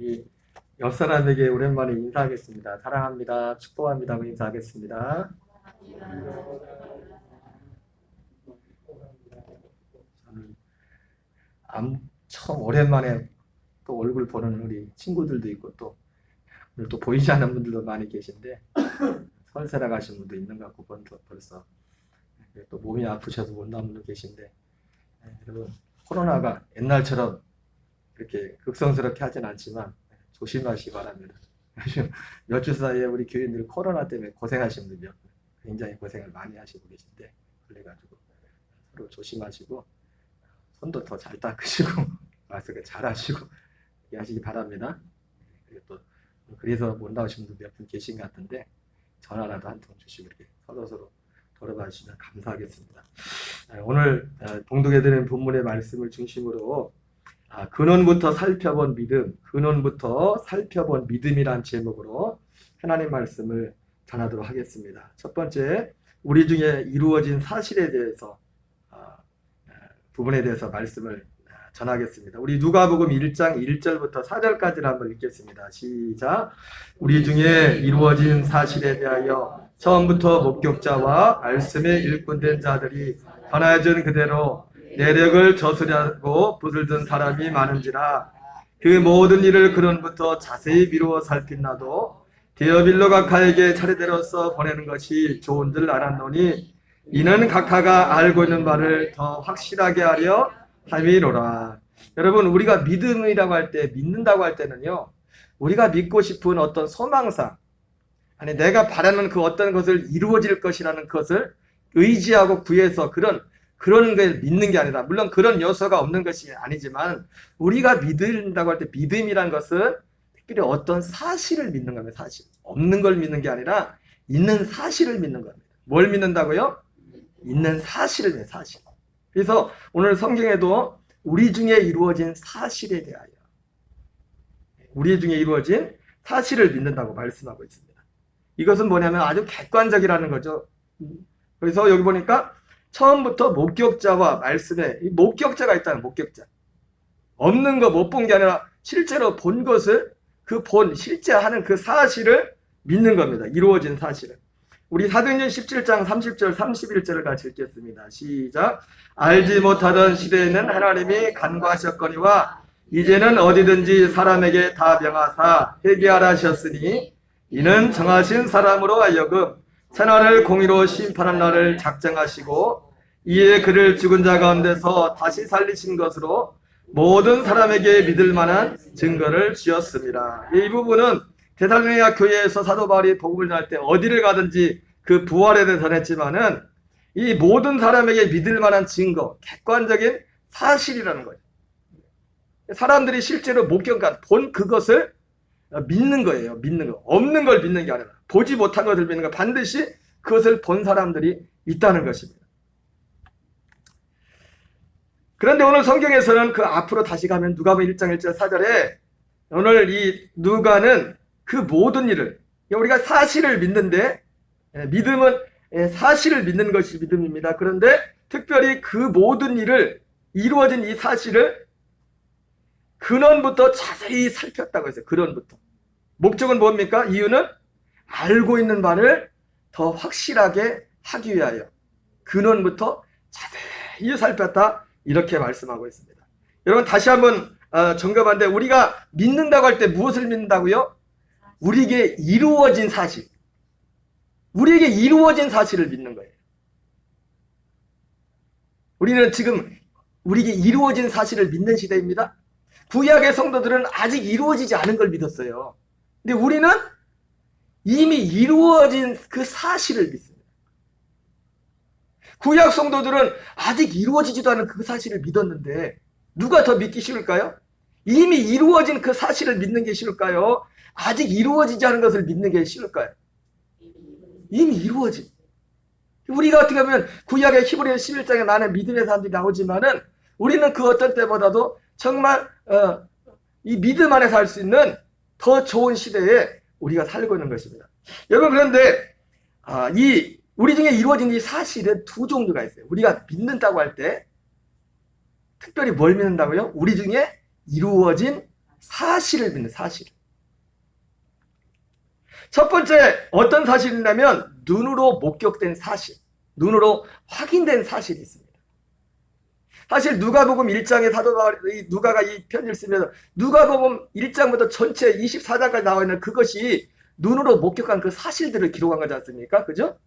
우리 옆 사람에게 오랜만에 인사하겠습니다. 사랑합니다. 축복합니다. 하고 인사하겠습니다. 저는 처음 오랜만에 또 얼굴 보는 우리 친구들도 있고 또 오늘 또 보이지 않는 분들도 많이 계신데 설세라 가신 분도 있는 것 같고 벌써 또 몸이 아프셔서 못 나온 분도 계신데 여러분 코로나가 옛날처럼 이렇게 극성스럽게 하진 않지만 조심하시기 바랍니다. 몇 주 사이에 우리 교인들 코로나 때문에 고생하신 분이 굉장히 고생을 많이 하시고 계신데 그래가지고 서로 조심하시고 손도 더 잘 닦으시고 마스크 잘 하시고 하시기 바랍니다. 그리고 또 그래서 못 나오신 분도 몇 분 계신 것 같은데 전화라도 한 통 주시고 이렇게 서로 돌아봐 주시면 감사하겠습니다. 오늘 봉독해드린 본문의 말씀을 중심으로 근원부터 살펴본 믿음, 근원부터 살펴본 믿음이란 제목으로 하나님 말씀을 전하도록 하겠습니다. 첫 번째, 우리 중에 이루어진 사실에 대해서 부분에 대해서 말씀을 전하겠습니다. 우리 누가복음 1장 1절부터 4절까지를 한번 읽겠습니다. 시작. 우리 중에 이루어진 사실에 대하여 처음부터 목격자와 말씀에 일꾼된 자들이 전해준 그대로 내력을 저수려고 부들든 사람이 많은지라 그 모든 일을 근원부터 자세히 미루어 살핀나도 디어빌로 각하에게 차례대로서 보내는 것이 좋은 줄 알았노니 이는 각하가 알고 있는 바를 더 확실하게 하려 함이로라. 여러분, 우리가 믿음이라고 할 때, 믿는다고 할 때는요, 우리가 믿고 싶은 어떤 소망상, 아니 내가 바라는 그 어떤 것을 이루어질 것이라는 것을 의지하고 구해서 그런 걸 믿는 게 아니라, 물론 그런 요소가 없는 것이 아니지만 우리가 믿는다고 할 때 믿음이란 것은 특별히 어떤 사실을 믿는 겁니다. 사실. 없는 걸 믿는 게 아니라 있는 사실을 믿는 겁니다. 뭘 믿는다고요? 있는 사실을 믿는 사실. 그래서 오늘 성경에도 우리 중에 이루어진 사실에 대하여 우리 중에 이루어진 사실을 믿는다고 말씀하고 있습니다. 이것은 뭐냐면 아주 객관적이라는 거죠. 그래서 여기 보니까 처음부터 목격자와 말씀에 이 목격자가 있다는 목격자. 없는 거 못 본 게 아니라 실제로 본 것을 실제 하는 그 사실을 믿는 겁니다. 이루어진 사실을. 우리 사도행전 17장 30절 31절을 같이 읽겠습니다. 시작. 알지 못하던 시대에는 하나님이 간과하셨거니와 이제는 어디든지 사람에게 다 명하사 회개하라 하셨으니 이는 정하신 사람으로 하여금 천하를 공의로 심판한 날을 작정하시고 이에 그를 죽은 자 가운데서 다시 살리신 것으로 모든 사람에게 믿을 만한 증거를 주었습니다. 이 부분은 데살로니가 교회에서 사도 바울이 복음을 전할 때 어디를 가든지 그 부활에 대해서 전했지만은 이 모든 사람에게 믿을 만한 증거, 객관적인 사실이라는 거예요. 사람들이 실제로 목격한 본 그것을 믿는 거예요. 믿는 거. 없는 걸 믿는 게 아니라 보지 못한 것을 믿는 거. 반드시 그것을 본 사람들이 있다는 것입니다. 그런데 오늘 성경에서는 그 앞으로 다시 가면 누가복음 1장 1절 4절에 오늘 이 누가는 그 모든 일을 우리가 사실을 믿는데 믿음은 사실을 믿는 것이 믿음입니다. 그런데 특별히 그 모든 일을 이루어진 이 사실을 근원부터 자세히 살폈다고 했어요. 근원부터. 목적은 뭡니까? 이유는 알고 있는 바를 더 확실하게 하기 위하여 근원부터 자세히 살폈다. 이렇게 말씀하고 있습니다. 여러분 다시 한번 점검하는데 우리가 믿는다고 할 때 무엇을 믿는다고요? 우리에게 이루어진 사실. 우리에게 이루어진 사실을 믿는 거예요. 우리는 지금 우리에게 이루어진 사실을 믿는 시대입니다. 구약의 성도들은 아직 이루어지지 않은 걸 믿었어요. 근데 우리는 이미 이루어진 그 사실을 믿습니다. 구약 성도들은 아직 이루어지지도 않은 그 사실을 믿었는데 누가 더 믿기 쉬울까요? 이미 이루어진 그 사실을 믿는 게 쉬울까요? 아직 이루어지지 않은 것을 믿는 게 쉬울까요? 이미 이루어진. 우리가 어떻게 보면 구약의 히브리서 11장에 많은 믿음의 사람들이 나오지만은 우리는 그 어떤 때보다도 정말 이 믿음 안에서 할 수 있는 더 좋은 시대에 우리가 살고 있는 것입니다. 여러분 그런데 우리 중에 이루어진 이 사실은 두 종류가 있어요. 우리가 믿는다고 할 때 특별히 뭘 믿는다고요? 우리 중에 이루어진 사실을 믿는 사실. 첫 번째 어떤 사실이냐면 눈으로 목격된 사실, 눈으로 확인된 사실이 있습니다. 사실 누가복음 1장의 사도 바울이 누가가 이 편지를 쓰면서 누가복음 1장부터 전체 24장까지 나와 있는 그것이 눈으로 목격한 그 사실들을 기록한 거지 않습니까? 그죠?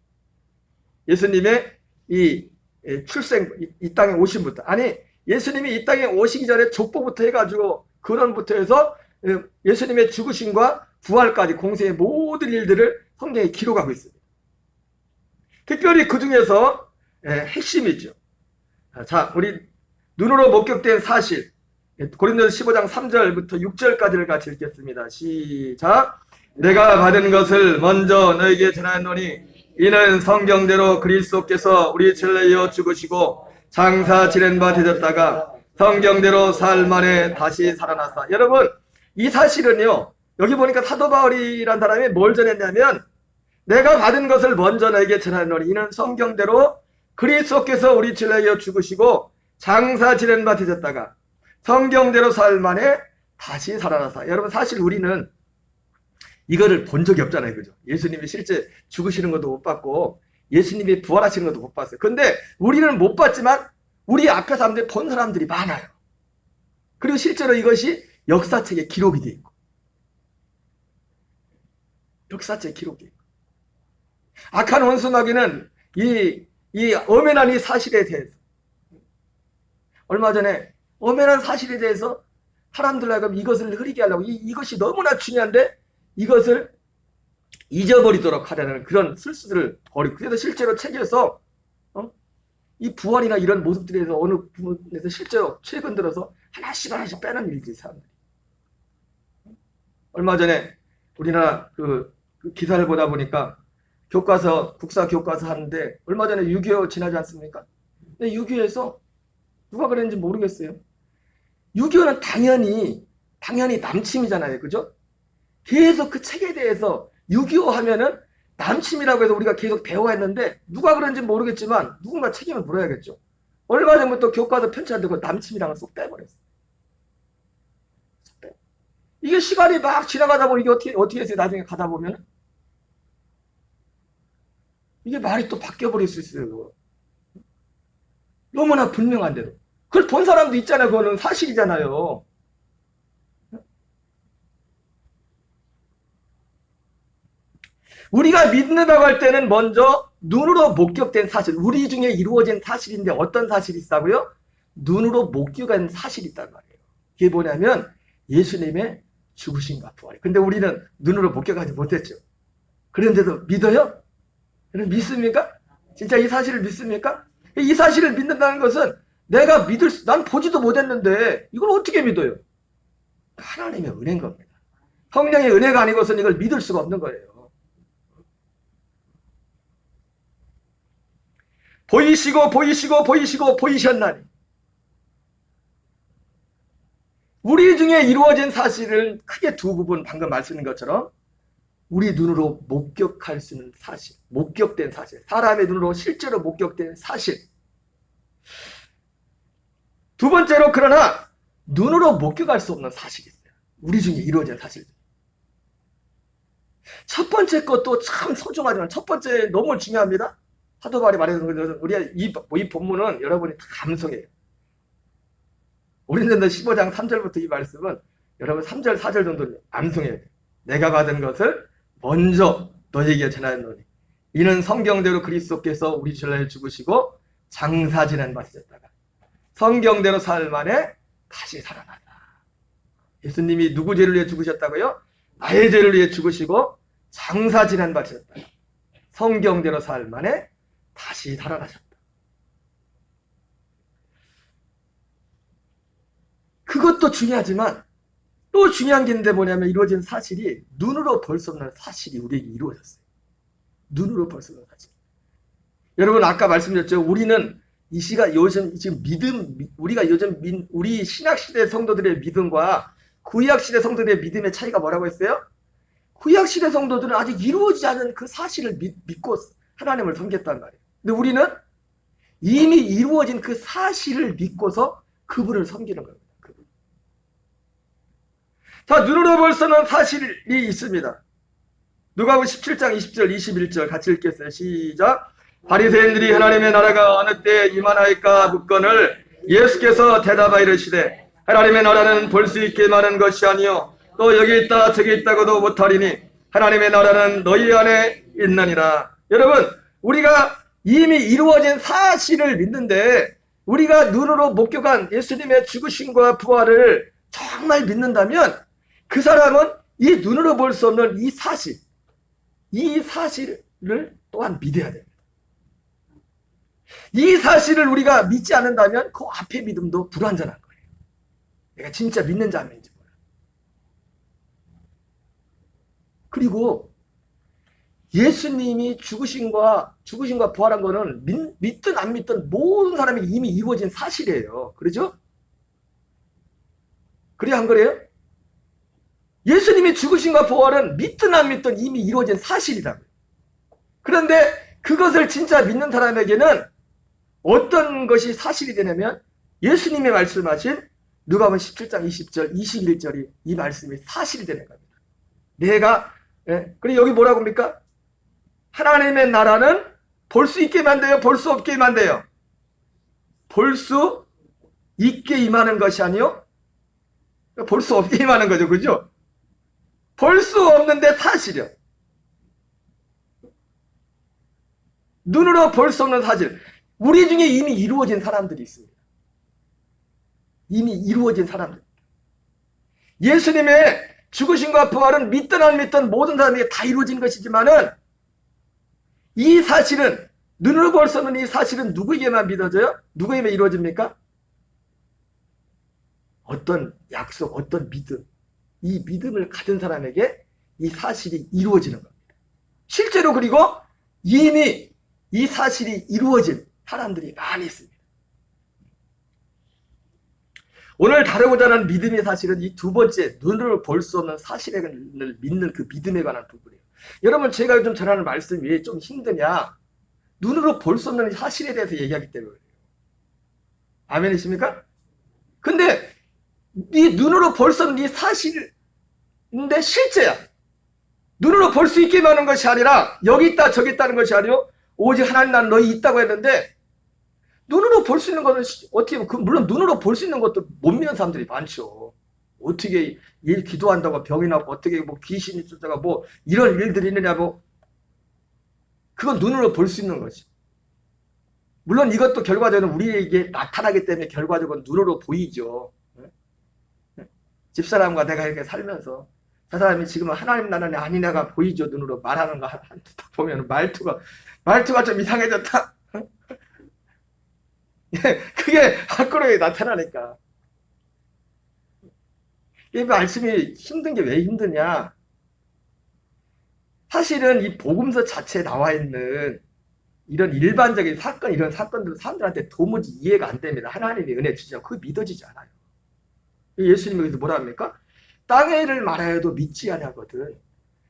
예수님의 이 출생, 이 땅에 오심부터, 아니 예수님이 이 땅에 오시기 전에 족보부터 해가지고 근원부터 해서 예수님의 죽으심과 부활까지 공생의 모든 일들을 성경에 기록하고 있습니다. 특별히 그 중에서 핵심이죠. 자, 우리 눈으로 목격된 사실, 고린도서 15장 3절부터 6절까지를 같이 읽겠습니다. 시작. 내가 받은 것을 먼저 너에게 전하노니 이는 성경대로 그리스도께서 우리 죄를 위하여 죽으시고 장사 지낸 바 되셨다가 성경대로 사흘 만에 다시 살아나사. 여러분, 이 사실은요, 여기 보니까 사도 바울이란 사람이 뭘 전했냐면 내가 받은 것을 먼저 너에게 전하노니 이는 성경대로 그리스도께서 우리 죄를 위하여 죽으시고 장사 지낸 바 되셨다가 성경대로 사흘 만에 다시 살아나사. 여러분, 사실 우리는 이거를 본 적이 없잖아요. 그죠? 예수님이 실제 죽으시는 것도 못 봤고 예수님이 부활하시는 것도 못 봤어요. 근데 우리는 못 봤지만 우리 앞에 사람들이 본 사람들이 많아요. 그리고 실제로 이것이 역사책에 기록이 되어 있고 역사책에 기록이 되어 있고 악한 원수 마귀는 이 엄연한 이 사실에 대해서 얼마 전에 엄연한 사실에 대해서 사람들하고 이것을 흐리게 하려고 이것이 너무나 중요한데 이것을 잊어버리도록 하려는 그런 술수들을 버리고, 그래서 실제로 책에서 이 부활이나 이런 모습들에 대해서 어느 부분에서 실제로 최근 들어서 하나씩 빼는 일들이 사람들이. 얼마 전에 우리나라 그 기사를 보다 보니까 교과서, 국사 교과서 하는데 얼마 전에 6.25 지나지 않습니까? 근데 6.25에서 누가 그랬는지 모르겠어요. 6.25는 당연히 남침이잖아요. 그죠? 계속 그 책에 대해서 6.25 하면은 남침이라고 해서 우리가 계속 배워왔는데 누가 그런지 모르겠지만 누군가 책임을 물어야겠죠. 얼마 전부터 교과서 편찬되고 남침이랑은 쏙 빼버렸어요. 이게 시간이 막 지나가다 보면 이게 어떻게 해서 나중에 가다 보면 이게 말이 또 바뀌어버릴 수 있어요. 너무나 분명한데도. 그걸 본 사람도 있잖아요. 그거는 사실이잖아요. 우리가 믿는다고 할 때는 먼저 눈으로 목격된 사실, 우리 중에 이루어진 사실인데 어떤 사실이 있다고요? 눈으로 목격한 사실이 있단 말이에요. 그게 뭐냐면 예수님의 죽으심과 부활. 근데 우리는 눈으로 목격하지 못했죠. 그런데도 믿어요? 여러분 믿습니까? 진짜 이 사실을 믿습니까? 이 사실을 믿는다는 것은 내가 난 보지도 못했는데 이걸 어떻게 믿어요? 하나님의 은혜인 겁니다. 성령의 은혜가 아니고서는 이걸 믿을 수가 없는 거예요. 보이셨나니. 우리 중에 이루어진 사실을 크게 두 부분, 방금 말씀드린 것처럼 우리 눈으로 목격할 수 있는 사실, 목격된 사실, 사람의 눈으로 실제로 목격된 사실. 두 번째로 그러나 눈으로 목격할 수 없는 사실이 있어요. 우리 중에 이루어진 사실. 첫 번째 것도 참 소중하지만 첫 번째 너무 중요합니다. 사도 바울이 말해서 우리가 이 본문은 여러분이 다 감성이에요. 고린도서 15장 3절부터 이 말씀은 여러분 3절 4절 정도는 암송해야 돼요. 내가 받은 것을 먼저 너에게 전하노니 이는 성경대로 그리스도께서 우리 죄를 위하여 죽으시고 장사 지낸 바 되셨다가 성경대로 사흘 만에 다시 살아났다. 예수님이 누구 죄를 위해 죽으셨다고요? 나의 죄를 위해 죽으시고 장사 지낸 바 되셨다가 성경대로 사흘 만에 다시 살아나셨다. 그것도 중요하지만 또 중요한 게 있는데 뭐냐면 이루어진 사실이 눈으로 볼 수 없는 사실이 우리에게 이루어졌어요. 눈으로 볼 수 없는 사실. 여러분 아까 말씀드렸죠. 우리는 이 시가 요즘 지금 우리가 요즘 우리 신약시대 성도들의 믿음과 구약시대 성도들의 믿음의 차이가 뭐라고 했어요? 구약시대 성도들은 아직 이루어지지 않은 그 사실을 믿고 하나님을 섬겼단 말이에요. 근데 우리는 이미 이루어진 그 사실을 믿고서 그분을 섬기는 겁니다. 자, 눈으로 볼 수 없는 사실이 있습니다. 누가복음 17장 20절 21절 같이 읽겠어요. 시작. 바리새인들이 하나님의 나라가 어느 때에 임하나이까 묻거늘 예수께서 대답하여 이르시되 하나님의 나라는 볼 수 있게 임하는 것이 아니요 또 여기 있다 저기 있다고도 못하리니 하나님의 나라는 너희 안에 있느니라. 여러분, 우리가 이미 이루어진 사실을 믿는데 우리가 눈으로 목격한 예수님의 죽으심과 부활을 정말 믿는다면 그 사람은 이 눈으로 볼 수 없는 이 사실을 또한 믿어야 됩니다. 이 사실을 우리가 믿지 않는다면 그 앞의 믿음도 불완전한 거예요. 내가 진짜 믿는지 안 믿는지 몰라요. 그리고 예수님이 죽으심과 부활한 거는 믿든 안 믿든 모든 사람에게 이미 이루어진 사실이에요. 그러죠? 그래요, 안 그래요? 예수님이 죽으심과 부활은 믿든 안 믿든 이미 이루어진 사실이라고요. 그런데 그것을 진짜 믿는 사람에게는 어떤 것이 사실이 되냐면 예수님이 말씀하신 누가복음 17장 20절 21절이 이 말씀이 사실이 되는 겁니다. 내가 그리고 여기 뭐라고 합니까? 하나님의 나라는 볼 수 있게 만돼요? 볼 수 없게 만돼요? 볼 수 있게 임하는 것이 아니요? 볼 수 없게 임하는 거죠. 그죠? 볼 수 없는데 사실이요. 눈으로 볼 수 없는 사실. 우리 중에 이미 이루어진 사람들이 있습니다. 이미 이루어진 사람들. 예수님의 죽으심과 부활은 믿든 안 믿든 모든 사람에게 다 이루어진 것이지만은 이 사실은 눈으로 볼 수 없는 이 사실은 누구에게만 믿어져요? 누구에게만 이루어집니까? 어떤 약속, 어떤 믿음. 이 믿음을 가진 사람에게 이 사실이 이루어지는 겁니다. 실제로 그리고 이미 이 사실이 이루어진 사람들이 많이 있습니다. 오늘 다루고자 하는 믿음의 사실은 이 두 번째, 눈으로 볼 수 없는 사실을 믿는 그 믿음에 관한 부분이에요. 여러분, 제가 요즘 전하는 말씀이 왜 좀 힘드냐? 눈으로 볼 수 없는 사실에 대해서 얘기하기 때문에. 아멘이십니까? 근데 이 눈으로 볼 수 없는 이 사실인데 실제야. 눈으로 볼 수 있게 하는 것이 아니라 여기 있다 저기 있다는 것이 아니요 오직 하나님 나는 너희 있다고 했는데 눈으로 볼 수 있는 것은 어떻게 보면 물론 눈으로 볼 수 있는 것도 못 믿는 사람들이 많죠. 어떻게 일 기도한다고 병이 나고 어떻게 뭐 귀신이 쫓아가 뭐 이런 일들이 있느냐 뭐 그건 눈으로 볼 수 있는 거지. 물론 이것도 결과적으로 우리에게 나타나기 때문에 결과적으로 눈으로 보이죠. 집사람과 내가 이렇게 살면서 저 사람이 지금은 하나님 나라는 아니냐가 보이죠. 눈으로 말하는 거 한두 보면 말투가 좀 이상해졌다. 그게 밖으로 나타나니까. 이 말씀이 힘든 게 왜 힘드냐? 사실은 이 복음서 자체에 나와 있는 이런 일반적인 사건, 이런 사건들은 사람들한테 도무지 이해가 안 됩니다. 하나님이 은혜 주시죠. 그거 믿어지지 않아요. 예수님이 그래서 뭐라 합니까? 땅의 일을 말하여도 믿지 아니하거든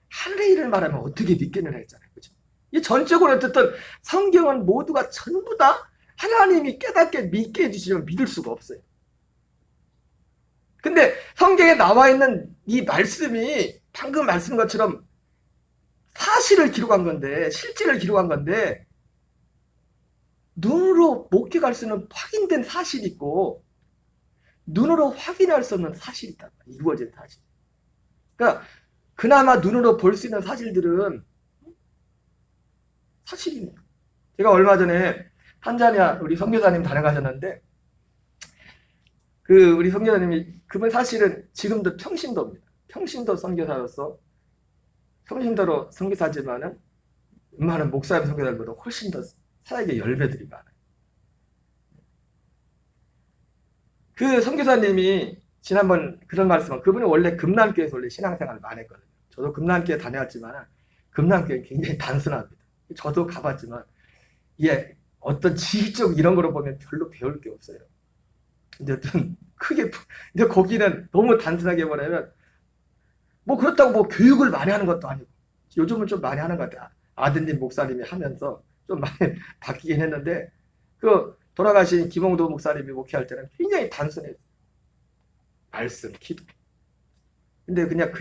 하늘의 일을 말하면 어떻게 믿겠느냐 했잖아요. 그죠? 이 전적으로 어쨌든 성경은 모두가 전부 다 하나님이 깨닫게 믿게 해주시면 믿을 수가 없어요. 근데 성경에 나와 있는 이 말씀이 방금 말씀 것처럼 사실을 기록한 건데, 실제를 기록한 건데, 눈으로 목격할 수 있는 확인된 사실이 있고, 눈으로 확인할 수 없는 사실이 있다. 이루어진 사실. 그러니까, 그나마 눈으로 볼 수 있는 사실들은 사실이네요. 제가 얼마 전에 한자냐 우리 선교사님 다녀가셨는데, 우리 선교사님이, 그분 사실은 지금도 평신도입니다. 평신도 선교사로서, 평신도로 선교사지만은, 웬만한 목사님 선교사들보다 훨씬 더 사역의 열배들이 많아요. 그 선교사님이 지난번 그런 말씀은, 그분이 원래 금남교에서 원래 신앙생활을 많이 했거든요. 저도 금남교에 다녀왔지만, 금남교는 굉장히 단순합니다. 저도 가봤지만, 이게 어떤 지식적 이런 거로 보면 별로 배울 게 없어요. 근데 근데 거기는 너무 단순하게 뭐냐면, 뭐 그렇다고 뭐 교육을 많이 하는 것도 아니고, 요즘은 좀 많이 하는 것 같아요. 아드님 목사님이 하면서 좀 많이 바뀌긴 했는데, 돌아가신 김홍도 목사님이 목회할 때는 굉장히 단순해요. 말씀, 기도. 근데 그냥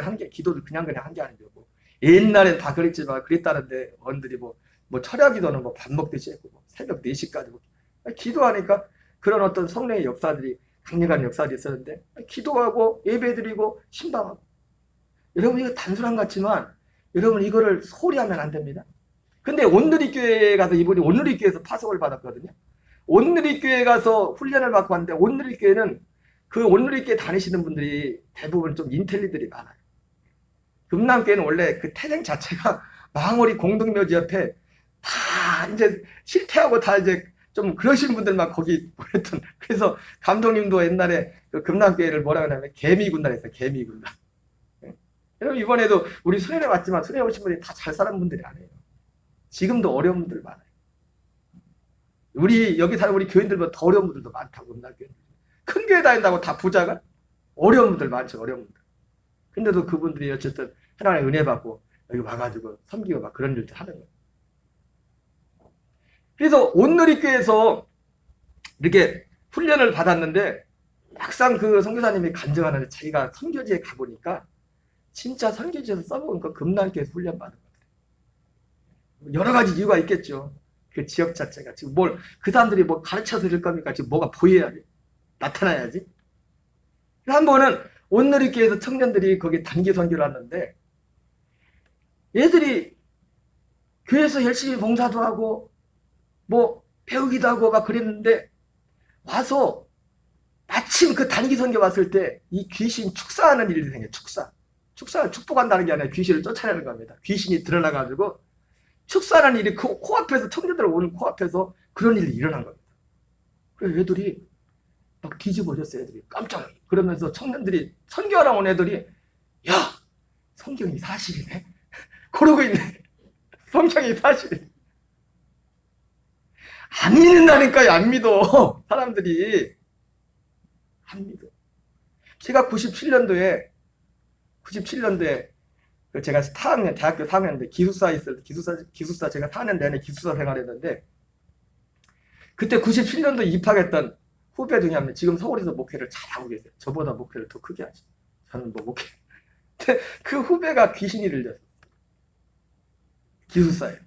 한 게, 기도를 그냥 한 게 아니고. 옛날엔 다 그랬지만, 그랬다는데, 어른들이 뭐 철야 기도는 뭐 밥 먹듯이 했고, 뭐 새벽 4시까지. 기도하니까 그런 어떤 성령의 역사들이, 강력한 역사들이 있었는데, 기도하고, 예배드리고, 신방하고. 여러분, 이거 단순한 것 같지만, 여러분, 이거를 소홀히 하면 안 됩니다. 근데 온누리교회에 가서 이분이 온누리교회에서 파송을 받았거든요. 온누리교회에 가서 훈련을 받고 왔는데, 온누리교회는 그 온누리교회 다니시는 분들이 대부분 좀 인텔리들이 많아요. 금남교회는 원래 그 태생 자체가 망월이 공동묘지 옆에 다 이제 실패하고 다 이제 좀 그러신 분들만 거기 보냈던. 그래서 감독님도 옛날에 그 금남교회를 뭐라고 하냐면 개미군단 했어요. 개미군단. 여러분, 이번에도 우리 수련회 왔지만 수련회 오신 분들이 다 잘 사는 분들이 아니에요. 지금도 어려운 분들 많아요. 우리 여기 사는 우리 교인들보다 더 어려운 분들도 많다고. 금남교회 큰 교회 다닌다고 다 부자가? 어려운 분들 많죠. 어려운 분들. 근데도 그분들이 어쨌든 하나님의 은혜 받고 여기 와가지고 섬기고 막 그런 일들 하는 거예요. 그래서 온누리교회에서 이렇게 훈련을 받았는데, 막상 그 선교사님이 간증하는데 자기가 선교지에 가보니까 진짜 선교지에서 써먹은 거 금남교회에서 훈련 받은 거예요. 여러 가지 이유가 있겠죠. 그 지역 자체가 지금 그 사람들이 뭐 가르쳐 드릴 겁니까? 지금 뭐가 보여야지, 나타나야지. 한 번은 온누리교회에서 청년들이 거기 단기 선교를 왔는데, 얘들이 교회에서 열심히 봉사도 하고 뭐 배우기도 하고 막 그랬는데, 와서 마침 그 단기 선교 왔을 때 이 귀신 축사하는 일이 생겨요. 축사를 축복한다는 게 아니라 귀신을 쫓아내는 겁니다. 귀신이 드러나가지고 축사하는 일이 그 코앞에서, 청년들 오는 코앞에서 그런 일이 일어난 겁니다. 그래서 애들이 막 뒤집어졌어요. 애들이 깜짝. 그러면서 청년들이, 선교하러 온 애들이, 야, 성경이 사실이네. 그러고 있네. 성경이 사실이네. 안 믿는다니까요. 안 믿어. 사람들이 안 믿어. 제가 97년도에 제가 4학년, 대학교 4학년인데 기숙사 있을 때, 기숙사 제가 4학년 내내 기숙사 생활했는데, 그때 97년도에 입학했던 후배 중에 한 명, 지금 서울에서 목회를 잘하고 계세요. 저보다 목회를 더 크게 하시죠. 저는 뭐 목회. 근데 그 후배가 귀신이 들렸어요. 기숙사에.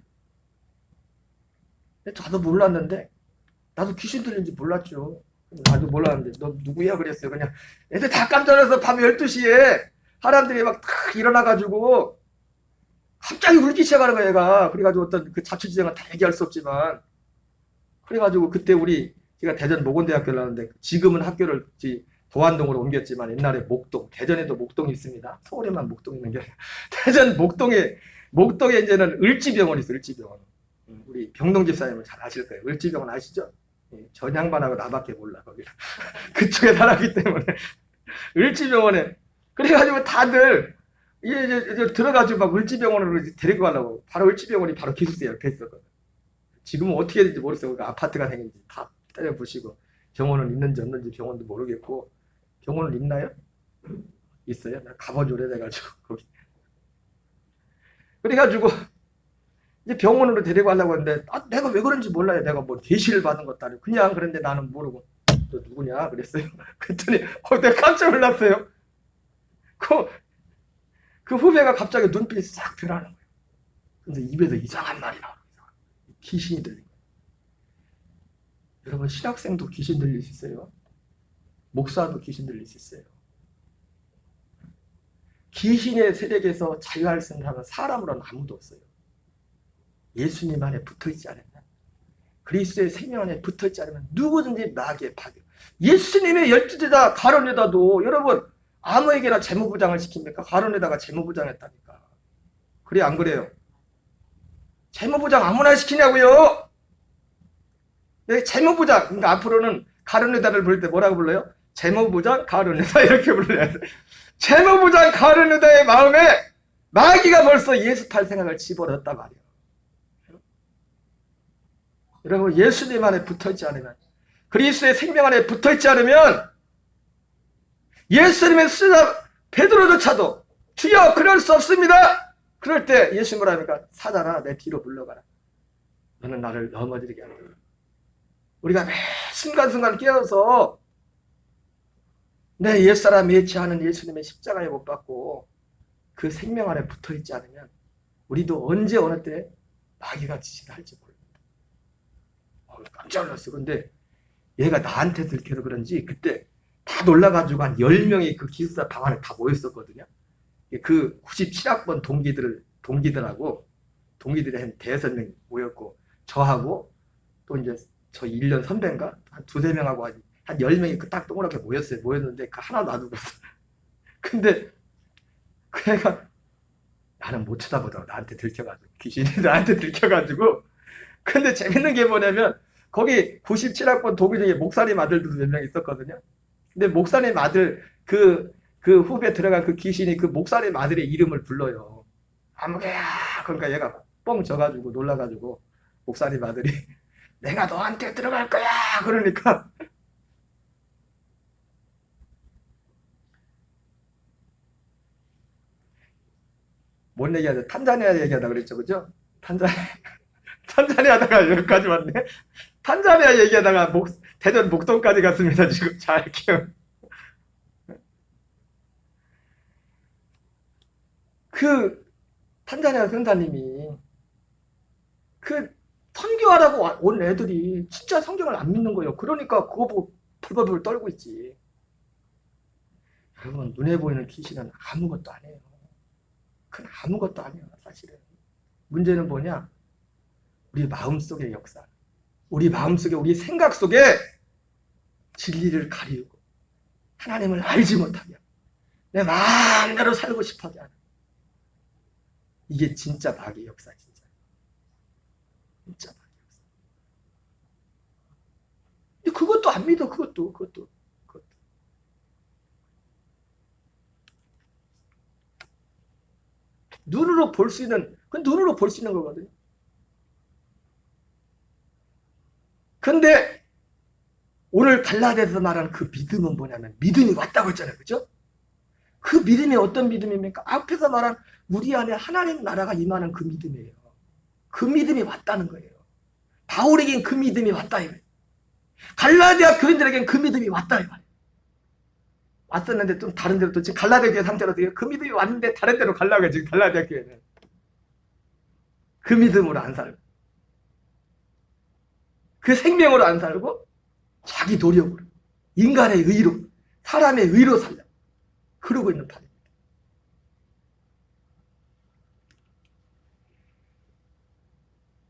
저도 몰랐는데, 나도 귀신 들린지 몰랐죠. 나도 몰랐는데, 너 누구야? 그랬어요. 그냥 애들 다 깜짝 놀라서 밤 12시에 사람들이 막 탁 일어나가지고 갑자기 울기 시작하는 거야, 얘가. 그래가지고 어떤 그 자초지정은 다 얘기할 수 없지만, 그래가지고 그때 제가 대전 모건대학교를 나왔는데, 지금은 학교를 도안동으로 옮겼지만 옛날에 목동, 대전에도 목동이 있습니다. 서울에만 목동이 있는 게 아니라 대전 목동에 이제는 을지병원이 있어요. 을지병원. 우리 병동 집사님은 잘 아실 거예요. 을지병원 아시죠? 전 양반하고 나밖에 몰라, 거기. 그쪽에 살았기 때문에. 을지병원에. 그래가지고 다들 이제 들어가지고 막 을지병원으로 데리고 가려고. 바로 을지병원이 바로 기숙사 옆에 있었거든. 지금은 어떻게 될지 모르겠어요. 그 아파트가 생긴지 다 때려부시고, 병원은 있는지 없는지 병원도 모르겠고. 병원은 있나요? 있어요? 나 가본 지 오래돼가지고 거기. 그래가지고 이제 병원으로 데리고 가려고 했는데, 내가 왜 그런지 몰라요. 내가 뭐 계시를 받은 것도 아니고 그냥. 그런데 나는 모르고, 너 누구냐 그랬어요. 그랬더니 내가 깜짝 놀랐어요. 그 후배가 갑자기 눈빛이 싹 변하는 거예요. 근데 입에서 이상한 말이 나와요. 귀신이 들린 거예요. 여러분, 신학생도 귀신 들릴 수 있어요. 목사도 귀신 들릴 수 있어요. 귀신의 세력에서 자유할 수 있는 사람은 사람으로는 아무도 없어요. 예수님 안에 붙어있지 않으면, 그리스도의 생명 안에 붙어있지 않으면 누구든지 나에게 파괴. 예수님의 12제자 가룟유다도 여러분 아무에게나 재무부장을 시킵니까? 가룟유다가 재무부장했다니까. 그래 안 그래요? 재무부장 아무나 시키냐고요? 네, 재무부장. 그러니까 앞으로는 가룟유다를 부를 때 뭐라고 불러요? 재무부장 가룟유다 이렇게 불러야 돼. 재무부장 가룟유다의 마음에 마귀가 벌써 예수팔 생각을 집어넣었단 말이에요. 여러분, 예수님 안에 붙어있지 않으면, 그리스도의 생명 안에 붙어있지 않으면, 예수님의 쓰자 베드로조차도 주여 그럴 수 없습니다. 그럴 때 예수 뭐라 합니까? 사자나 내 뒤로 물러가라. 너는 나를 넘어지게 하라. 우리가 매 순간순간 깨어서 내 옛사람 예치하는 예수님의 십자가에 못 박고 그 생명 안에 붙어있지 않으면 우리도 언제 어느 때 마귀가 지시를 할지 모릅니다. 깜짝 놀랐어. 근데 얘가 나한테 들켜서 그런지 그때 다 놀라가지고 한 10명이 그 기숙사 방 안에 다 모였었거든요. 그 97학번 동기들이 한 5-6명 모였고 저하고 또 이제 저 1년 선배인가? 한 2-3명하고 한 10명이 딱 동그랗게 모였어요. 모였는데 그 하나 놔두고서. 근데 그 애가 나는 못 쳐다보다가 나한테 들켜가지고 귀신이 나한테 들켜가지고 근데 재밌는 게 뭐냐면 거기 97학번 동기 중에 목사님 아들들도 몇 명 있었거든요. 근데 목사님 아들 그 후배 들어간 그 귀신이 그 목사님 아들의 이름을 불러요. 아무개야. 그러니까 얘가 뻥 져가지고 놀라가지고 목사님 아들이 내가 너한테 들어갈 거야. 그러니까 뭔 얘기하죠? 탄자니아 얘기하다 그랬죠, 그죠? 탄자니아다가 여기까지 왔네. 탄자니아 얘기하다가 대전 목동까지 갔습니다. 지금 잘 기억. 그 탄자니아 선사님이 그 선교하라고 온 애들이 진짜 성경을 안 믿는 거예요. 그러니까 그거 보고 벌벌벌 떨고 있지. 여러분 눈에 보이는 귀신은 아무것도 아니에요. 그건 아무것도 아니에요. 사실은. 문제는 뭐냐? 우리 마음속의 역사. 우리 마음속에 우리 생각 속에 진리를 가리우고 하나님을 알지 못하며 내 마음대로 살고 싶어하지 않아. 이게 진짜 마귀의 역사. 진짜 마귀의 역사. 근데 그것도 안 믿어. 그것도. 눈으로 볼 수 있는 거거든요. 근데 오늘 갈라디아서 말하는 그 믿음은 뭐냐면 믿음이 왔다고 했잖아요. 그죠? 그 믿음이 어떤 믿음입니까? 앞에서 말한 우리 안에 하나님 나라가 임하는 그 믿음이에요. 그 믿음이 왔다는 거예요. 바울에겐 그 믿음이 왔다. 갈라디아 교인들에겐 그 믿음이 왔다. 왔었는데 좀 다른 데로 또 지금 갈라디아 교회 상태로 그 믿음이 왔는데 다른 데로 가려고 해. 지금 갈라디아 교회는. 그 믿음으로 안 살고. 그 생명으로 안 살고 자기 노력으로. 인간의 의로. 사람의 의로 살려. 그러고 있는 판입니다.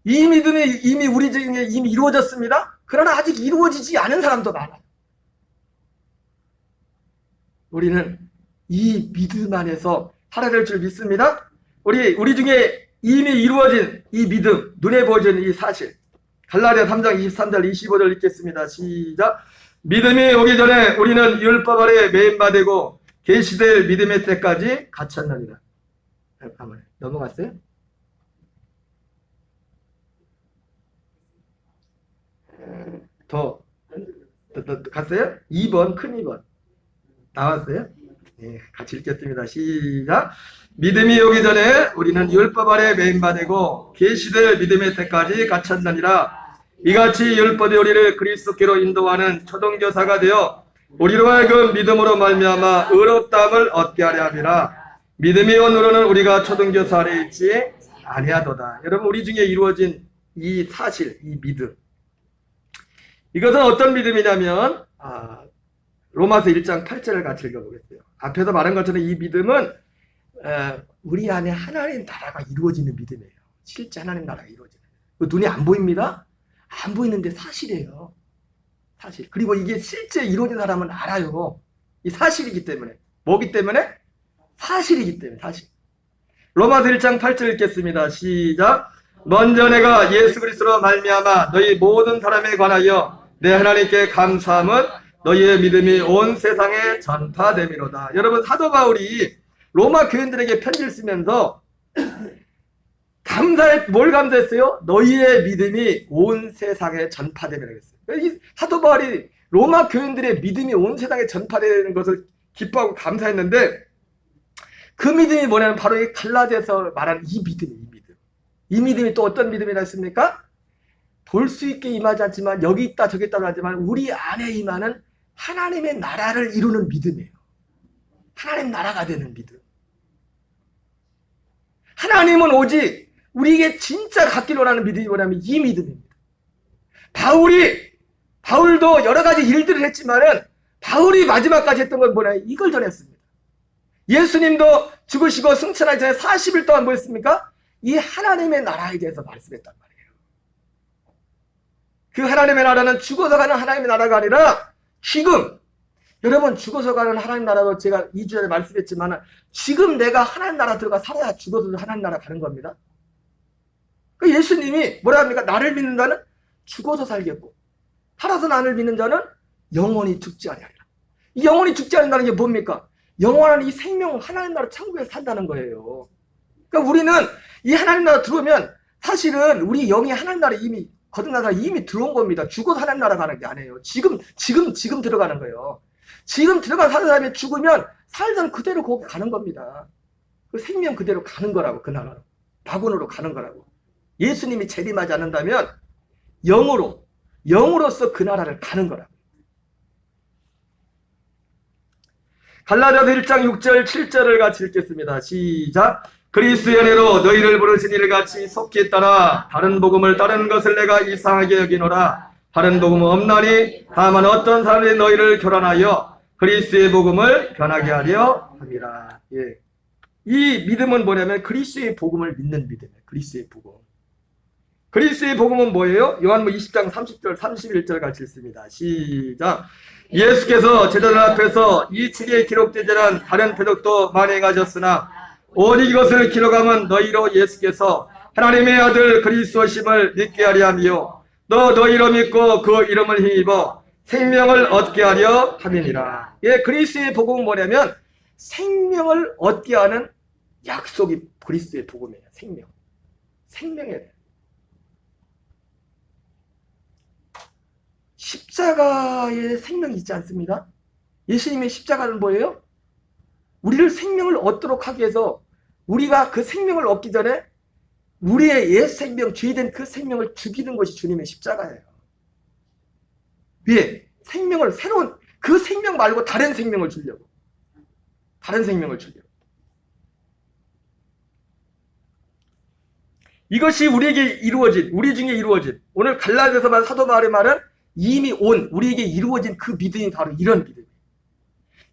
이 믿음이 이미 우리 중에 이미 이루어졌습니다. 그러나 아직 이루어지지 않은 사람도 많아요. 우리는 이 믿음 안에서 살아야 될 줄 믿습니다. 우리 중에 이미 이루어진 이 믿음, 눈에 보여지는 이 사실. 갈라디아 3장 23절 25절 읽겠습니다. 시작. 믿음이 오기 전에 우리는 율법 아래 매인바되고 계시될 믿음의 때까지 갇혔느니라. 잠깐만요. 넘어갔어요? 더 갔어요? 2번 큰 2번 나왔어요? 네, 같이 읽겠습니다. 시작. 믿음이 오기 전에 우리는 율법 아래 매인바되고 계시될 믿음의 때까지 갇혔느니라. 이같이 율법이 우리를 그리스도께로 인도하는 초등교사가 되어 우리로 하여금 믿음으로 말미암아 의롭다함을 얻게 하려 함이라. 믿음이 온 후로는 우리가 초등교사 아래 있지 아니하도다. 여러분 우리 중에 이루어진 이 사실, 이 믿음, 이것은 어떤 믿음이냐면 로마서 1장 8절을 같이 읽어보겠어요. 앞에서 말한 것처럼 이 믿음은 우리 안에 하나님 나라가 이루어지는 믿음이에요. 실제 하나님 나라가 이루어지는. 눈이 안 보입니다. 안 보이는데 사실이에요. 사실. 그리고 이게 실제 이루어진 사람은 알아요. 이 사실이기 때문에. 뭐기 때문에? 사실이기 때문에. 사실. 로마서 1장 8절 읽겠습니다. 시작. 먼저 내가 예수 그리스도로 말미암아 너희 모든 사람에 관하여 내 하나님께 감사함은 너희의 믿음이 온 세상에 전파됨이로다. 여러분 사도 바울이 로마 교인들에게 편지를 쓰면서 뭘 감사했어요? 너희의 믿음이 온 세상에 전파됨이라고 했어요. 이 사도 바울이 로마 교인들의 믿음이 온 세상에 전파되는 것을 기뻐하고 감사했는데 그 믿음이 뭐냐면 바로 이 갈라디아에서 말하는 이 믿음이에요. 이 믿음이 또 어떤 믿음이라 했습니까? 볼 수 있게 임하지 않지만 여기 있다 저기 있다 하지만 우리 안에 임하는 하나님의 나라를 이루는 믿음이에요. 하나님 나라가 되는 믿음. 하나님은 오직 우리에게 진짜 갖기로 하는 믿음이 뭐냐면 이 믿음입니다. 바울도 여러 가지 일들을 했지만은 바울이 마지막까지 했던 건 뭐냐? 이걸 전했습니다. 예수님도 죽으시고 승천하기 전에 40일 동안 뭐 했습니까? 이 하나님의 나라에 대해서 말씀했단 말이에요. 그 하나님의 나라는 죽어서 가는 하나님의 나라가 아니라 지금, 여러분 죽어서 가는 하나님 나라도 제가 2주 전에 말씀했지만 지금 내가 하나님 나라 들어가 살아야 죽어서 하나님 나라 가는 겁니다. 그 예수님이 뭐라 합니까? 나를 믿는 자는 죽어서 살겠고 살아서 나를 믿는 자는 영원히 죽지 아니하리라. 이 영원히 죽지 않는다는 게 뭡니까? 영원한 이 생명은 하나님 나라 천국에서 산다는 거예요. 그러니까 우리는 이 하나님 나라 들어오면 사실은 우리 영이 하나님 나라에 이미 거듭나서 이미 들어온 겁니다. 죽어서 하나님 나라 가는 게 아니에요. 지금 들어가는 거예요. 지금 들어간 사는 사람이 죽으면 살던 그대로 거기 가는 겁니다. 그 생명 그대로 가는 거라고, 그 나라로. 바구니로 가는 거라고. 예수님이 재림하지 않는다면 영으로서 그 나라를 가는 거라고. 갈라디아서 1장 6절 7절을 같이 읽겠습니다. 시작. 그리스도의 은혜로 너희를 부르신 이를 같이 속히 따라 다른 복음을 따르는 것을 내가 이상하게 여기노라. 다른 복음은 없나니 다만 어떤 사람이 너희를 교란하여 그리스도의 복음을 변하게 하려 함이라. 예. 이 믿음은 뭐냐면 그리스도의 복음을 믿는 믿음이에요. 그리스도의 복음. 그리스도의 복음은 뭐예요? 요한복음 20장 30절 31절 같이 읽습니다. 시작. 예수께서 제자들 앞에서 이 책에 기록되지 않은 다른 표적도 많이 행하셨으나 오직 이것을 기록하면 너희로 예수께서 하나님의 아들 그리스도심을 믿게 하려 함이요 너희로 믿고 그 이름을 힘입어 생명을 얻게 하려 함이니라. 예, 그리스도의 복음은 뭐냐면 생명을 얻게 하는 약속이 그리스도의 복음이에요. 생명에 대해. 십자가에 생명이 있지 않습니다? 예수님의 십자가는 뭐예요? 우리를 생명을 얻도록 하기 위해서 우리가 그 생명을 얻기 전에 우리의 옛 생명, 죄된 그 생명을 죽이는 것이 주님의 십자가예요. 왜? 생명을 새로운 그 생명 말고 다른 생명을 주려고. 이것이 우리에게 이루어진, 우리 중에 이루어진, 오늘 갈라디아서만 사도 바울의 말은 이미 우리에게 이루어진 그 믿음이 바로 이런 믿음이에요.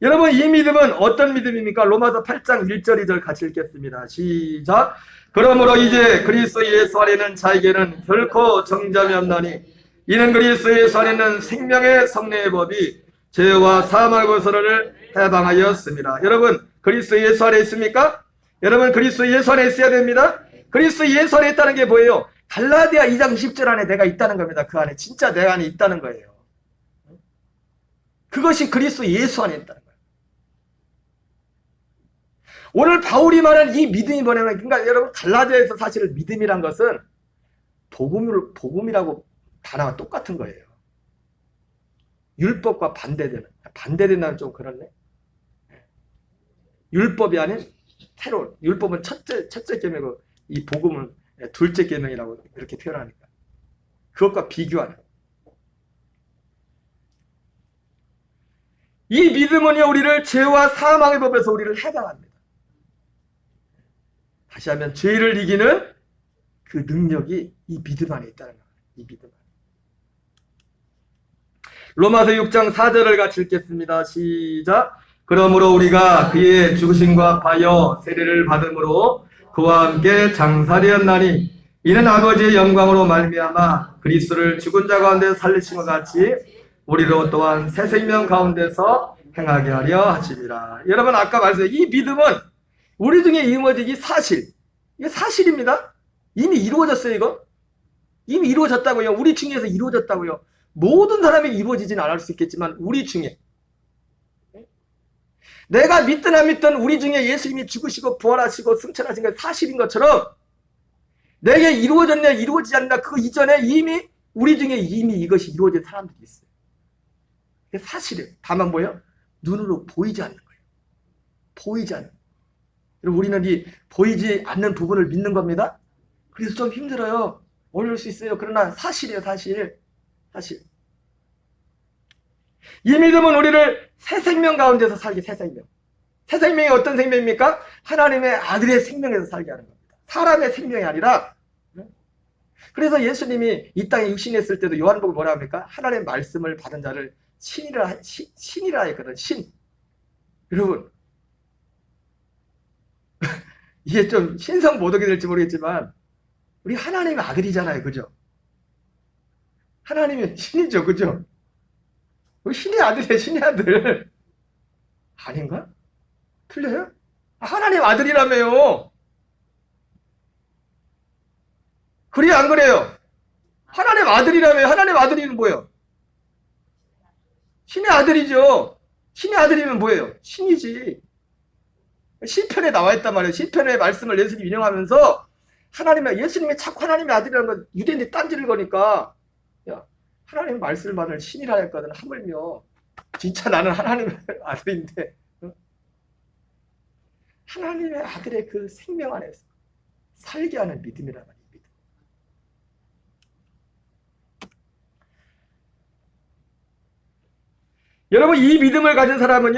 여러분, 이 믿음은 어떤 믿음입니까? 로마서 8장 1절 2절 같이 읽겠습니다. 시작. 그러므로 이제 그리스도 예수 안에는 자에게는 결코 정잠이 없나니 이는 그리스도 예수 안에는 생명의 성령의 법이 죄와 사망의 벌서를 해방하였습니다. 여러분, 그리스도 예수 안에 있습니까? 여러분, 그리스도 예수 안에 있어야 됩니다. 그리스도 예수 안에 있다는 게 뭐예요? 갈라디아 2장 20절 안에 내가 있다는 겁니다. 그 안에 진짜 내 안에 있다는 거예요. 그것이 그리스도 예수 안에 있다는 거예요. 오늘 바울이 말한 이 믿음이 뭐냐면, 그러니까 여러분 갈라디아에서 사실 믿음이란 것은 복음이라고 단어가 똑같은 거예요. 율법과 반대된다는 좀 그렇네. 율법이 아닌 새로운, 율법은 첫째 계명이고 이 복음은 둘째 계명이라고 이렇게 표현하니까 그것과 비교하는. 이 믿음은요 우리를 죄와 사망의 법에서 우리를 해방합니다. 다시 하면 죄를 이기는 그 능력이 이 믿음 안에 있다는 거예요. 이 믿음 안에. 로마서 6장 4절을 같이 읽겠습니다. 시작. 그러므로 우리가 그의 죽으심과 하여 세례를 받음으로 그와 함께 장사되었나니 이는 아버지의 영광으로 말미암아 그리스도를 죽은 자 가운데 살리심과 같이 우리로 또한 새 생명 가운데서 행하게 하려 하심이라. 여러분, 아까 말씀드린 이 믿음은 우리 중에 이루어지기 사실, 이게 사실입니다. 이미 이루어졌어요. 이거 이미 이루어졌다고요. 우리 중에서 이루어졌다고요. 모든 사람이 이루어지진 않을 수 있겠지만 우리 중에, 내가 믿든 안 믿든 우리 중에 예수님이 죽으시고 부활하시고 승천하신 게 사실인 것처럼 내게 이루어졌냐 이루어지지 않나 그 이전에 이미 우리 중에 이미 이것이 이루어진 사람들이 있어요. 이게 사실이에요. 다만 뭐예요? 눈으로 보이지 않는 거예요. 보이지 않는 거예요. 그리고 우리는 이 보이지 않는 부분을 믿는 겁니다. 그래서 좀 힘들어요. 어려울 수 있어요. 그러나 사실이에요. 사실. 이 믿음은 우리를 새 생명 가운데서 살게, 새 생명. 새 생명이 어떤 생명입니까? 하나님의 아들의 생명에서 살게 하는 겁니다. 사람의 생명이 아니라. 그래서 예수님이 이 땅에 육신했을 때도 요한복음 뭐라 합니까? 하나님의 말씀을 받은 자를 신이라 했거든. 신. 여러분, 이게 좀 신성 모독이 될지 모르겠지만 우리 하나님의 아들이잖아요. 그죠? 하나님의 신이죠. 그죠? 신의 아들이에요. 신의 아들. 아닌가? 틀려요? 하나님 아들이라며요. 그래요? 안 그래요? 하나님 아들이라며요. 하나님 아들이면 뭐예요? 신의 아들이죠. 신의 아들이면 뭐예요? 신이지. 시편에 나와 있단 말이에요. 시편의 말씀을 예수님이 인용하면서 예수님이 자꾸 하나님의 아들이라는 건 유대인들이 딴지를 거니까 야, 하나님 말씀을 받을 신이라 했거든. 하물며 진짜 나는 하나님의 아들인데 하나님의 아들의 그 생명 안에서 살게 하는 믿음이란 말이에요. 여러분, 이 믿음을 가진 사람은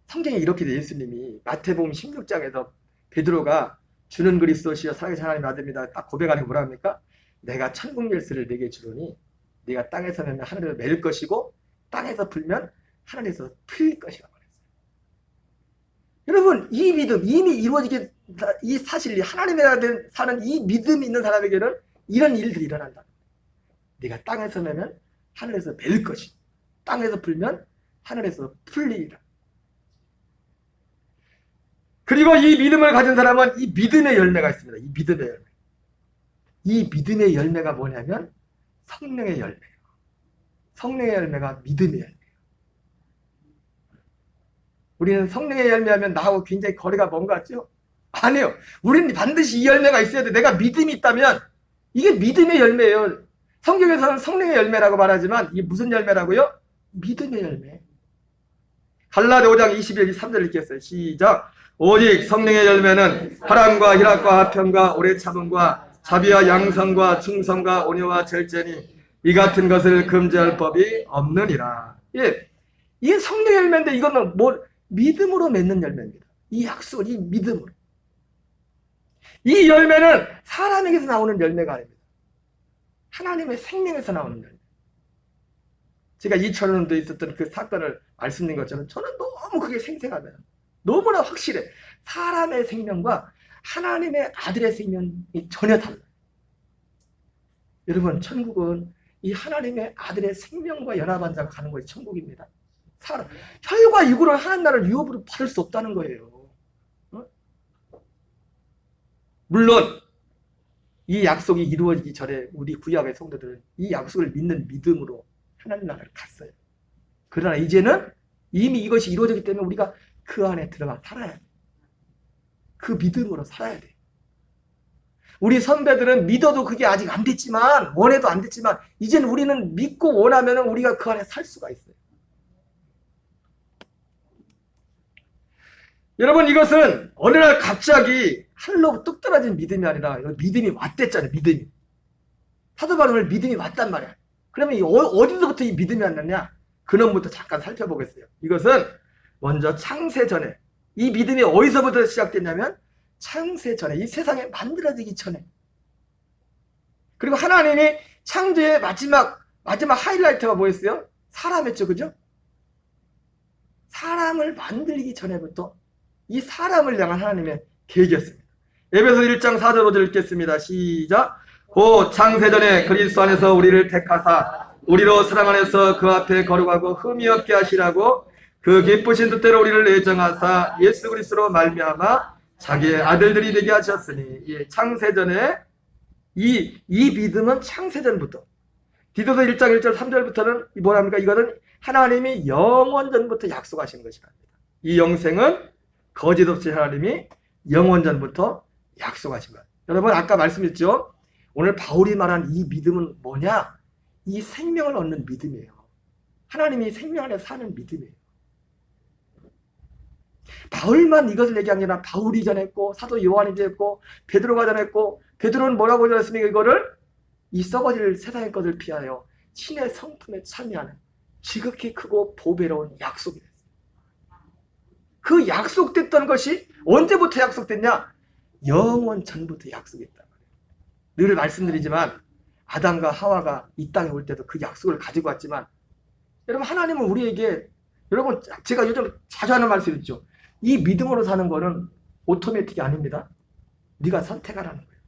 성경에 이렇게 돼. 예수님이 마태복음 16장에서 베드로가 주는 그리스도시여 살아계신 하나님의 아들입니다. 딱 고백하는 게 뭐라 합니까? 내가 천국 열쇠를 내게 주노니 네가 땅에서 매면 하늘에서 매일 것이고 땅에서 풀면 하늘에서 풀릴 것이라 말했어요. 여러분, 이 믿음 이미 이루어지게 이 사실이 하나님의 아들 사는 이 믿음이 있는 사람에게는 이런 일들이 일어난다. 네가 땅에서 매면 하늘에서 매일 것이고 땅에서 풀면 하늘에서 풀리리라. 그리고 이 믿음을 가진 사람은 이 믿음의 열매가 있습니다. 이 믿음의 열매. 이 믿음의 열매가 뭐냐면 성령의 열매예요. 성령의 열매가 믿음의 열매예요. 우리는 성령의 열매하면 나하고 굉장히 거리가 먼 것 같죠? 아니요. 우리는 반드시 이 열매가 있어야 돼. 내가 믿음이 있다면 이게 믿음의 열매예요. 성경에서는 성령의 열매라고 말하지만 이게 무슨 열매라고요? 믿음의 열매. 갈라디아 5장 22절 23절 읽겠어요. 시작. 오직 성령의 열매는 사랑과 희락과 화평과 오래 참음과 자비와 양성과 충성과 온유와 절제니 이 같은 것을 금지할 법이 없느니라. 예, 이게 성령의 열매인데 이거는 믿음으로 맺는 열매입니다. 이 약속은 이 믿음으로. 이 열매는 사람에게서 나오는 열매가 아닙니다. 하나님의 생명에서 나오는 열매. 제가 2000년도에 있었던 그 사건을 말씀드린 것처럼 저는 너무 그게 생생하면 너무나 확실해. 사람의 생명과 하나님의 아들의 생명이 전혀 달라요. 여러분, 천국은 이 하나님의 아들의 생명과 연합한 자가 가는 것이 천국입니다. 혈과 육으로 하나님 나라를 유업으로 받을 수 없다는 거예요. 물론 이 약속이 이루어지기 전에 우리 구약의 성도들은 이 약속을 믿는 믿음으로 하나님 나라를 갔어요. 그러나 이제는 이미 이것이 이루어졌기 때문에 우리가 그 안에 들어가 살아야 돼. 그 믿음으로 살아야 돼. 우리 선배들은 믿어도 그게 아직 안 됐지만, 원해도 안 됐지만, 이제는 우리는 믿고 원하면 우리가 그 안에 살 수가 있어요. 여러분, 이것은 어느 날 갑자기 하늘로 뚝 떨어진 믿음이 아니라 믿음이 왔댔잖아요. 믿음이. 사도 바울은 믿음이 왔단 말이야. 그러면 어디서부터 이 믿음이 왔느냐? 근원부터 잠깐 살펴보겠어요. 이것은 먼저 창세 전에, 이 믿음이 어디서부터 시작됐냐면 창세 전에, 이 세상에 만들어지기 전에. 그리고 하나님이 창조의 마지막 하이라이트가 뭐였어요? 사람이었죠. 그죠? 사람을 만들기 전에부터 이 사람을 향한 하나님의 계획이었습니다. 에베소 1장 4절 5절 읽겠습니다. 시작. 곧 창세전에 그리스도 안에서 우리를 택하사 우리로 사랑 안에서 그 앞에 거룩하고 흠이 없게 하시라고 그 기쁘신 뜻대로 우리를 예정하사 예수 그리스도로 말미암아 자기의 아들들이 되게 하셨으니. 예, 창세전에 이 믿음은 창세전부터, 디도서 1장 1절 3절부터는 뭐랍니까? 이거는 하나님이 영원전부터 약속하신 것이랍니다. 이 영생은 거짓 없이 하나님이 영원전부터 약속하신 것. 여러분, 아까 말씀했죠? 오늘 바울이 말한 이 믿음은 뭐냐? 이 생명을 얻는 믿음이에요. 하나님이 생명 안에 사는 믿음이에요. 바울만 이것을 얘기한 게 아니라 바울이 전했고 사도 요한이 전했고 베드로가 전했고, 베드로는 뭐라고 전했습니까? 이거를 이 썩어질 세상의 것을 피하여 신의 성품에 참여하는 지극히 크고 보배로운 약속이 됐어요. 그 약속됐던 것이 언제부터 약속됐냐? 영원 전부터 약속했단 말이에요. 늘 말씀드리지만 아담과 하와가 이 땅에 올 때도 그 약속을 가지고 왔지만, 여러분, 하나님은 우리에게, 여러분, 제가 요즘 자주 하는 말씀이 있죠. 이 믿음으로 사는 거는 오토매틱이 아닙니다. 네가 선택하라는 거예요.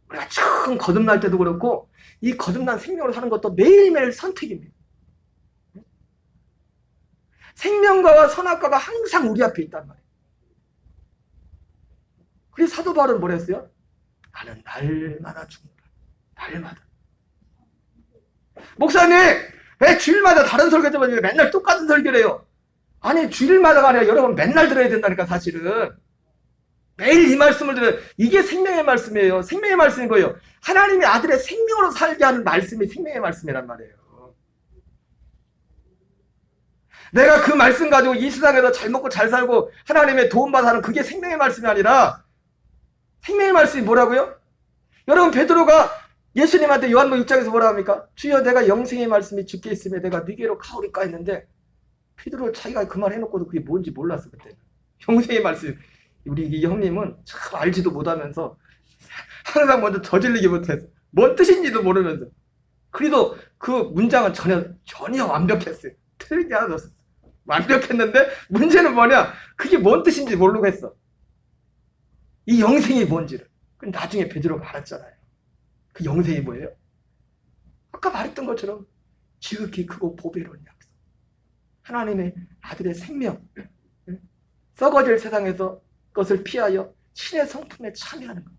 우리가 처음 거듭날 때도 그렇고 이 거듭난 생명으로 사는 것도 매일매일 선택입니다. 생명과와 선악과가 항상 우리 앞에 있단 말이에요. 그래서 사도 바울은 뭐라 했어요? 나는 날마다 죽는다. 날마다. 목사님, 왜 주일마다 다른 설교 들으면 맨날 똑같은 설교를 해요? 아니, 주일마다가 아니라 여러분 맨날 들어야 된다니까. 사실은 매일 이 말씀을 들어요. 이게 생명의 말씀이에요. 생명의 말씀인 거예요. 하나님의 아들의 생명으로 살게 하는 말씀이 생명의 말씀이란 말이에요. 내가 그 말씀 가지고 이 세상에서 잘 먹고 잘 살고 하나님의 도움받아 하는 그게 생명의 말씀이 아니라, 생명의 말씀이 뭐라고요? 여러분, 베드로가 예수님한테 요한복음 6장에서 뭐라 합니까? 주여, 내가 영생의 말씀이 주께 있으며 내가 네게로 가오리까 했는데, 베드로 자기가 그 말 해놓고도 그게 뭔지 몰랐어. 그때 영생의 말씀, 우리 이 형님은 참 알지도 못하면서 항상 먼저 저질리기 못해서 뭔 뜻인지도 모르면서, 그래도 그 문장은 전혀 완벽했어요. 틀린 게 하나도 없었어요. 완벽했는데 문제는 뭐냐? 그게 뭔 뜻인지 모르고 했어. 이 영생이 뭔지를. 나중에 베드로가 알았잖아요. 그 영생이 뭐예요? 아까 말했던 것처럼 지극히 크고 보배로운 약속. 하나님의 아들의 생명, 썩어질 세상에서 그것을 피하여 신의 성품에 참여하는 것.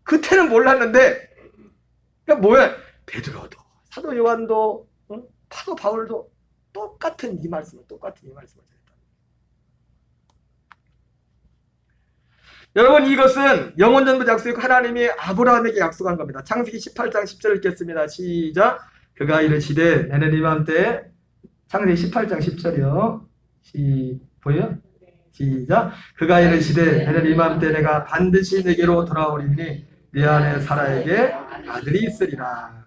그때는 몰랐는데, 그러니까 뭐야? 베드로도, 사도 요한도, 사도 바울도 똑같은 이 말씀을 전했다. 여러분, 이것은 영원 전부터 약속이고 하나님이 아브라함에게 약속한 겁니다. 창세기 18장 10절 읽겠습니다. 시작. 그가 이르시되 내는 이맘때, 창세기 18장 10절이요. 보여요? 시작. 그가 이르시되 내는 이맘때 내가 반드시 내게로 돌아오리니 네 안에 사라에게 아들이 있으리라.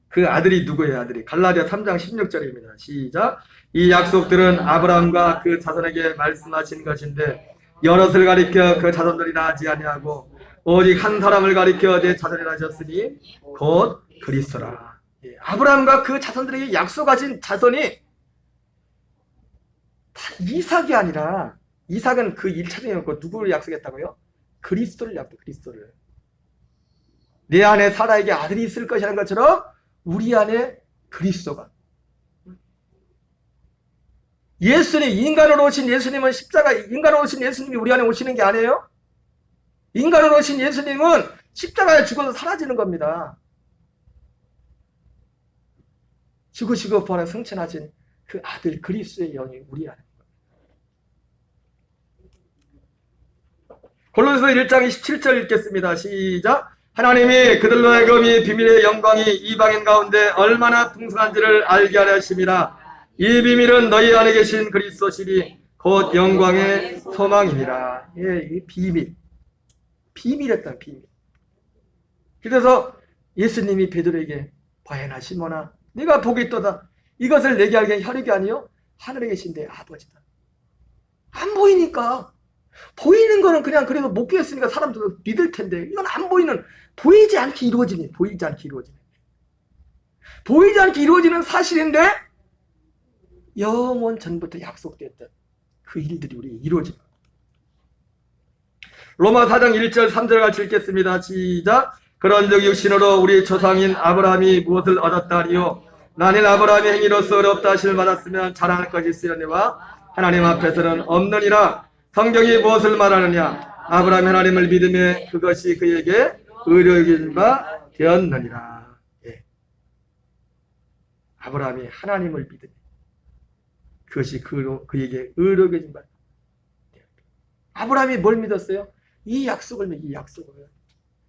그 아들이 누구예요? 아들이 갈라디아 3장 16절입니다. 시작. 이 약속들은 아브라함과 그 자손에게 말씀하신 것인데 여럿을 가리켜 그 자손들이라 하지 아니하고 오직 한 사람을 가리켜 내 자손이라 하셨으니 곧 그리스도라. 아브라함과 그 자손들에게 약속하신 자손이 이삭이 아니라, 이삭은 그 1차적이었고 누구를 약속했다고요? 그리스도를 약속, 그리스도를. 내 안에 사라에게 아들이 있을 것이라는 것처럼 우리 안에 그리스도가. 예수님, 인간으로 오신 예수님은 십자가, 인간으로 오신 예수님이 우리 안에 오시는 게 아니에요? 인간으로 오신 예수님은 십자가에 죽어서 사라지는 겁니다. 죽으시고 부활해 승천하신 그 아들 그리스도의 영이 우리 안에. 골로새서 1장 27절 읽겠습니다. 시작. 하나님이 그들로 하여금 이 비밀의 영광이 이방인 가운데 얼마나 풍성한지를 알게 하려 하심이라. 이 비밀은 너희 안에 계신 그리스도시니 곧 영광의 소망이니라. 예, 이 비밀. 비밀했던 비밀. 그래서 예수님이 베드로에게 바야나 시몬아 네가 복이 있도다. 이것을 내게 알게 혈육이 아니요 하늘에 계신 내 아버지다. 안 보이니까. 보이는 거는 그냥 그래도 목회했으니까 사람들도 믿을 텐데, 이건 안 보이는, 보이지 않게 이루어지는, 보이지 않게 이루어지는 사실인데 영원 전부터 약속됐던 그 일들이 우리 이루어집니다. 로마 4장 1절 3절 같이 읽겠습니다. 시작. 그런즉 육신으로 우리 조상인 아브라함이 무엇을 얻었다 하리요? 나는 아브라함의 행위로서 어렵다 하심을 받았으면 자랑할 것이 있으려니와 하나님 앞에서는 없느니라. 성경이 무엇을 말하느냐? 아브라함이 하나님을 믿음에 그것이 그에게 의로워진 바 되었느니라. 예. 아브라함이 하나님을 믿음에 그것이 그에게 의로워진 바. 아브라함이 뭘 믿었어요? 이 약속을.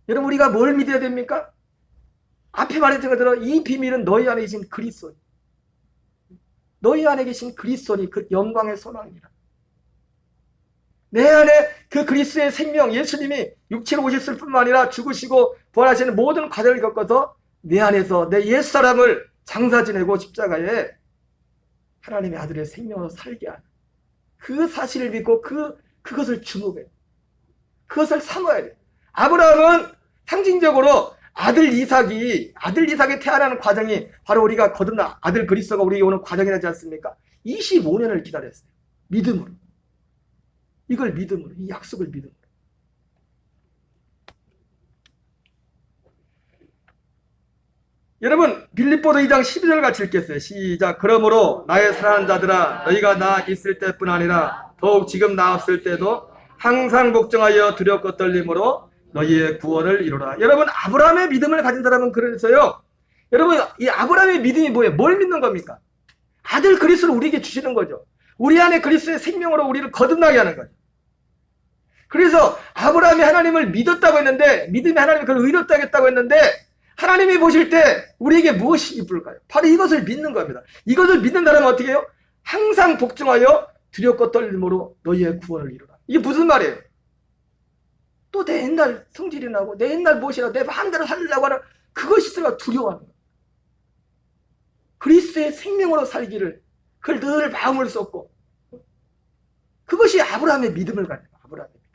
여러분, 우리가 뭘 믿어야 됩니까? 앞에 말했던 것대로 이 비밀은 너희 안에 계신 그리스도. 너희 안에 계신 그리스도니 그 영광의 소망이라. 내 안에 그 그리스도의 생명, 예수님이 육체로 오셨을 뿐만 아니라 죽으시고 부활하시는 모든 과정을 겪어서 내 안에서 내 옛사람을 장사 지내고 십자가에 하나님의 아들의 생명으로 살게 하는 그 사실을 믿고 그것을 주목해. 그것을 삼아야 돼. 아브라함은 상징적으로 아들 이삭이 태어나는 과정이 바로 우리가 거듭나 아들 그리스도가 우리에게 오는 과정이라지 않습니까? 25년을 기다렸어요. 믿음으로. 이걸 믿음으로, 이 약속을 믿음으로. 여러분, 빌립보서 2장 12절 같이 읽겠어요. 시작. 그러므로 나의 사랑하는 자들아, 너희가 나 있을 때뿐 아니라 더욱 지금 나 없을 때도 항상 복종하여 두렵고 떨림으로 너희의 구원을 이루라. 여러분, 아브라함의 믿음을 가진 사람은 그래서요. 여러분, 이 아브라함의 믿음이 뭐예요? 뭘 믿는 겁니까? 아들 그리스도를 우리에게 주시는 거죠. 우리 안에 그리스도의 생명으로 우리를 거듭나게 하는 거죠. 그래서 아브라함이 하나님을 믿었다고 했는데, 믿음이 하나님이 그걸 의롭다 하겠다고 했는데, 하나님이 보실 때 우리에게 무엇이 이쁠까요? 바로 이것을 믿는 겁니다. 이것을 믿는 사람은 어떻게 해요? 항상 복종하여 두렵고 떨림으로 너희의 구원을 이루라. 이게 무슨 말이에요? 또 내 옛날 성질이 나고 내 옛날 무엇이라 내 마음대로 살려고 하는 그것이 있으니까 두려워하는 거예요. 그리스도의 생명으로 살기를 그걸 늘 마음을 쏟고 그것이 아브라함의 믿음을 가져요. 아브라함의 믿음.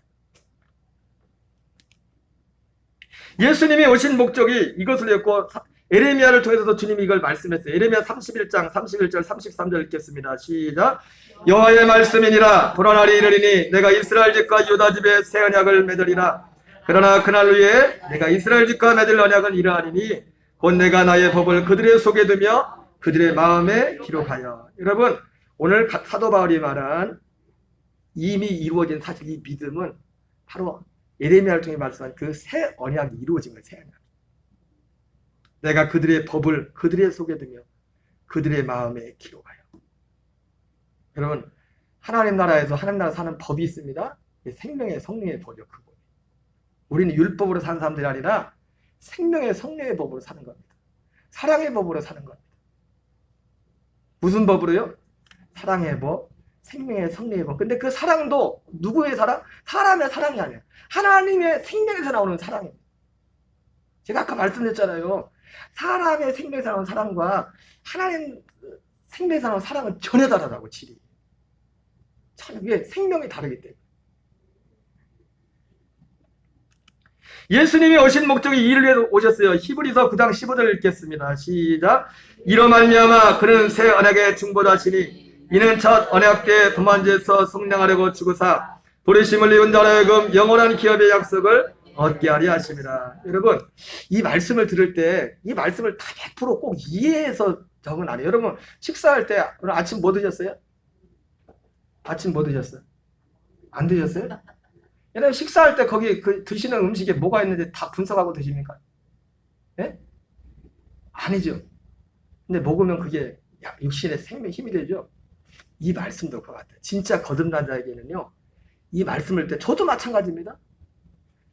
예수님이 오신 목적이 이것을 했고 에레미야를 통해서도 주님이 이걸 말씀했어요. 에레미야 31장 31절 33절 읽겠습니다. 시작. 여호와의 말씀이니라. 보라 날이 이르리니 내가 이스라엘 집과 유다 집에 새 언약을 맺으리라. 그러나 그날 후에 내가 이스라엘 집과 맺을 언약은 이러하리니 곧 내가 나의 법을 그들의 속에 두며 그들의 마음에 기록하여. 여러분, 오늘 사도 바울이 말한 이미 이루어진 사실 이 믿음은 바로 에레미야를 통해 말씀한 그 새 언약이 이루어진 거예요. 새 언약. 내가 그들의 법을 그들의 속에 두며 그들의 마음에 기록하여. 여러분, 하나님 나라에서 하나님 나라 사는 법이 있습니다. 생명의 성령의 법이요. 그 법. 우리는 율법으로 사는 사람들이 아니라 생명의 성령의 법으로 사는 겁니다. 사랑의 법으로 사는 겁니다. 무슨 법으로요? 사랑의 법, 생명의 성령의 법. 근데 그 사랑도 누구의 사랑? 사람의 사랑이 아니에요. 하나님의 생명에서 나오는 사랑입니다. 제가 아까 말씀드렸잖아요. 사람의 생명에서 나오는 사랑과 하나님 생명에서 나오는 사랑은 전혀 다르다고, 질이. 참, 이게 생명이 다르기 때문에. 예수님이 오신 목적이 이를 위해 오셨어요. 히브리서 9장 15절 읽겠습니다. 시작. 이로 말미암아 그는 새 언약의 중보자시니 이는 첫 언약 때 도만지에서 속량하려고 죽으사 도리심을 입은 자로 하여금 영원한 기업의 약속을 얻게 하려 하십니다. 여러분, 이 말씀을 들을 때 이 말씀을 다 100% 꼭 이해해서 적은 안 해요. 여러분, 식사할 때 오늘 아침 뭐 드셨어요? 아침 뭐 드셨어요? 안 드셨어요? 여러분, 식사할 때 거기 그 드시는 음식에 뭐가 있는지 다 분석하고 드십니까? 예? 아니죠. 근데 먹으면 그게 육신의 생명 힘이 되죠. 이 말씀도 그거 같아요. 진짜 거듭난 자에게는요, 이 말씀을 때 저도 마찬가지입니다.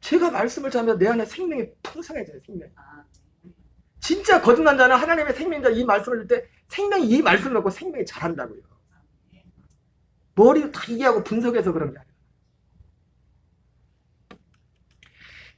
제가 말씀을 전하면 내 안에 생명이 풍성해져요. 생명. 진짜 거듭난 자는 하나님의 생명자 이 말씀을 들 때 생명이 이 말씀을 듣고 생명이 자란다고요. 머리로 다 이해하고 분석해서 그런 게 아니에요.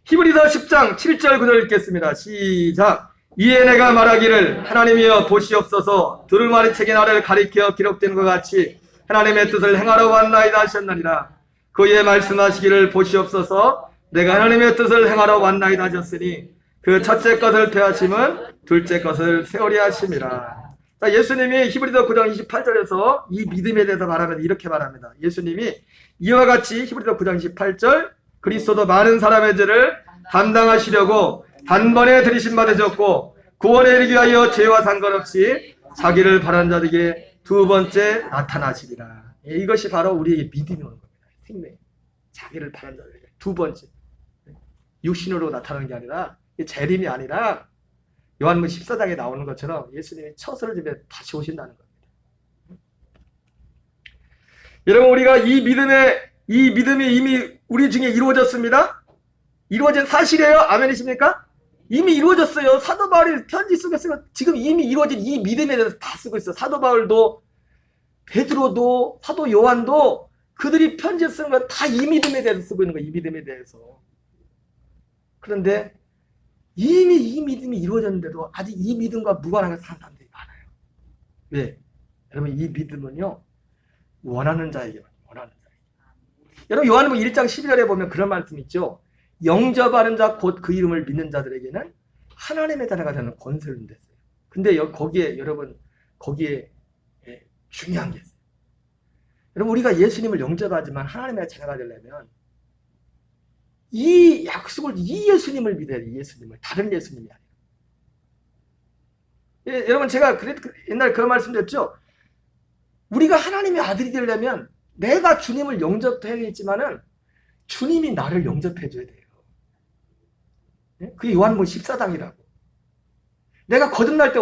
히브리서 10장 7절 9절 읽겠습니다. 시작. 이에 내가 말하기를 하나님이여 보시옵소서 두루마리 책에 나를 가리켜 기록된 것 같이 하나님의 뜻을 행하러 왔나이다 하셨느니라. 그의 말씀하시기를 보시옵소서 내가 하나님의 뜻을 행하러 왔나이다 하셨으니 그 첫째 것을 폐하심은 둘째 것을 세우려 하심이라. 자, 예수님이 히브리서 9장 28절에서 이 믿음에 대해서 말하면서 이렇게 말합니다. 예수님이 이와 같이 히브리서 9장 28절 그리스도도 많은 사람의 죄를 담당하시려고 단번에 들이심 받으셨고 구원에 이르기 위하여 죄와 상관없이 자기를 바라는 자들에게 두 번째 나타나시리라. 이것이 바로 우리에게 믿음이 오는 겁니다. 생명. 자기를 바라는 자들에게 두 번째. 육신으로 나타나는 게 아니라 재림이 아니라 요한복음 14장에 나오는 것처럼 예수님이 처소를 집에 다시 오신다는 겁니다. 여러분, 우리가 이 믿음이 이미 우리 중에 이루어졌습니다. 이루어진 사실이에요. 아멘이십니까? 이미 이루어졌어요. 사도 바울이 편지 쓰고 지금 이미 이루어진 이 믿음에 대해서 다 쓰고 있어요. 사도 바울도 베드로도 사도 요한도 그들이 편지 쓰는 건 다 이 믿음에 대해서 쓰고 있는 거예요. 이 믿음에 대해서. 그런데 이미 이 믿음이 이루어졌는데도 아직 이 믿음과 무관하게 사는 사람들이 많아요. 왜? 여러분, 이 믿음은요, 원하는 자에게만, 원하는 자에게. 여러분, 요한복음 1장 12절에 보면 그런 말씀 있죠. 영접하는 자, 곧 그 이름을 믿는 자들에게는 하나님의 자녀가 되는 권세를 준댔어요. 근데 거기에, 여러분, 거기에 중요한 게 있어요. 여러분, 우리가 예수님을 영접하지만 하나님의 자녀가 되려면 이 약속을, 이 예수님을 믿어야 돼요. 이 예수님을. 다른 예수님이 아니라. 예, 여러분, 제가 옛날에 그런 말씀 드렸죠. 우리가 하나님의 아들이 되려면 내가 주님을 영접해야겠지만은 주님이 나를 영접해 줘야 돼요. 예? 그게 요한복음 14장이라고. 내가 거듭날 때